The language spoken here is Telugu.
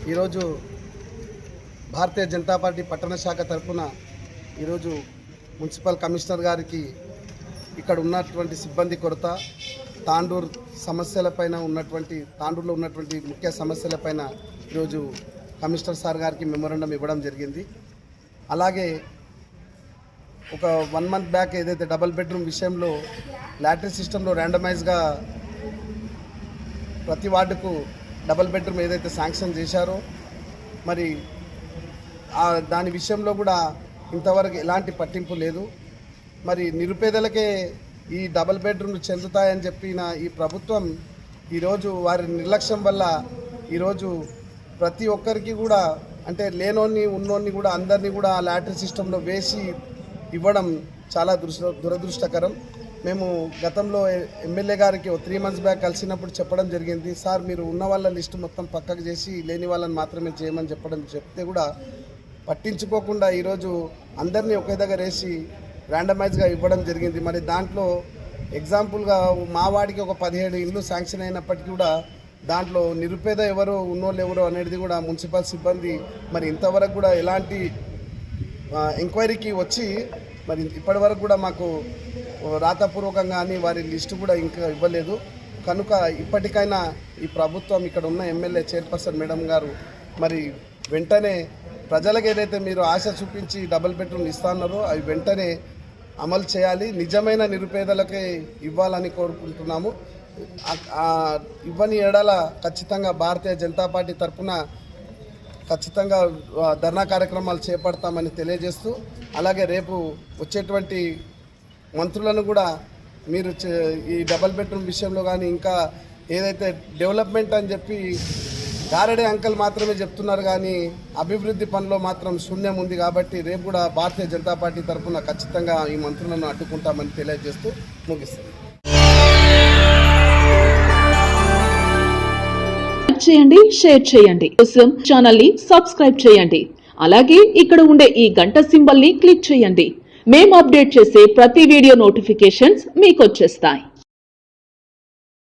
ఈరోజు భారతీయ జనతా పార్టీ పట్టణ శాఖ తరఫున ఈరోజు మున్సిపల్ కమిషనర్ గారికి ఇక్కడ ఉన్నటువంటి సిబ్బంది కొరత, తాండూరు సమస్యలపైన తాండూరులో ఉన్నటువంటి ముఖ్య సమస్యలపైన ఈరోజు కమిషనర్ సార్ గారికి మెమోరాండం ఇవ్వడం జరిగింది. అలాగే ఒక 1 మంత్ బ్యాక్ ఏదైతే డబుల్ బెడ్రూమ్ విషయంలో లాటరీ సిస్టంలో ర్యాండమైజ్గా ప్రతి వార్డుకు డబుల్ బెడ్రూమ్ ఏదైతే శాంక్షన్ చేశారో మరి దాని విషయంలో కూడా ఇంతవరకు ఎలాంటి పట్టింపు లేదు. మరి నిరుపేదలకే ఈ డబుల్ బెడ్రూమ్ చెందుతాయని చెప్పిన ఈ ప్రభుత్వం ఈరోజు వారి నిర్లక్ష్యం వల్ల ఈరోజు ప్రతి ఒక్కరికి కూడా అంటే లేనోన్ని ఉన్నోన్ని కూడా అందరినీ కూడా లాటరీ సిస్టంలో వేసి ఇవ్వడం చాలా దురదృష్టకరం. మేము గతంలో ఎమ్మెల్యే గారికి 3 మంత్స్ బ్యాక్ కలిసినప్పుడు చెప్పడం జరిగింది, సార్ మీరు ఉన్న వాళ్ళ లిస్టు మొత్తం పక్కకు చేసి లేని వాళ్ళని మాత్రమే చేయమని చెప్తే కూడా పట్టించుకోకుండా ఈరోజు అందరినీ ఒకే దగ్గర వేసి ర్యాండమైజ్గా ఇవ్వడం జరిగింది. మరి దాంట్లో ఎగ్జాంపుల్గా మా వాడికి ఒక 17 ఇళ్ళు శాంక్షన్ అయినప్పటికీ కూడా దాంట్లో నిరుపేద ఎవరు ఉన్నోళ్ళు ఎవరు అనేది కూడా మున్సిపల్ సిబ్బంది మరి ఇంతవరకు కూడా ఎలాంటి ఎంక్వైరీకి వచ్చి మరి ఇప్పటి వరకు కూడా మాకు రాతపూర్వకంగా కానీ వారి లిస్టు కూడా ఇంకా ఇవ్వలేదు. కనుక ఇప్పటికైనా ఈ ప్రభుత్వం ఇక్కడ ఉన్న ఎమ్మెల్యే చైర్పర్సన్ మేడం గారు మరి వెంటనే ప్రజలకు ఏదైతే మీరు ఆశ చూపించి డబుల్ బెడ్రూమ్ ఇస్తున్నారో అవి వెంటనే అమలు చేయాలి, నిజమైన నిరుపేదలకే ఇవ్వాలని కోరుకుంటున్నాము. ఇవ్వని ఏడాల ఖచ్చితంగా భారతీయ జనతా పార్టీ తరఫున ఖచ్చితంగా ధర్నా కార్యక్రమాలు చేపడతామని తెలియజేస్తూ, అలాగే రేపు వచ్చేటువంటి మంత్రులను కూడా మీరు ఈ డబుల్ బెడ్రూమ్ విషయంలో కానీ ఇంకా ఏదైతే డెవలప్మెంట్ అని చెప్పి గారడే అంకల్ మాత్రమే చెప్తున్నారు కానీ అభివృద్ధి పనిలో మాత్రం శూన్యం ఉంది. కాబట్టి రేపు కూడా భారతీయ జనతా పార్టీ తరఫున ఖచ్చితంగా ఈ మంత్రులను అడ్డుకుంటామని తెలియజేస్తూ ముగిస్తాం. చేయండి, షేర్ చేయండి, కోసం ఛానల్ ని సబ్స్క్రైబ్ చేయండి. అలాగే ఇక్కడ ఉండే ఈ గంట సింబల్ ని క్లిక్ చేయండి. మేము అప్డేట్ చేసే ప్రతి వీడియో నోటిఫికేషన్స్ మీకు వచ్చేస్తాయి.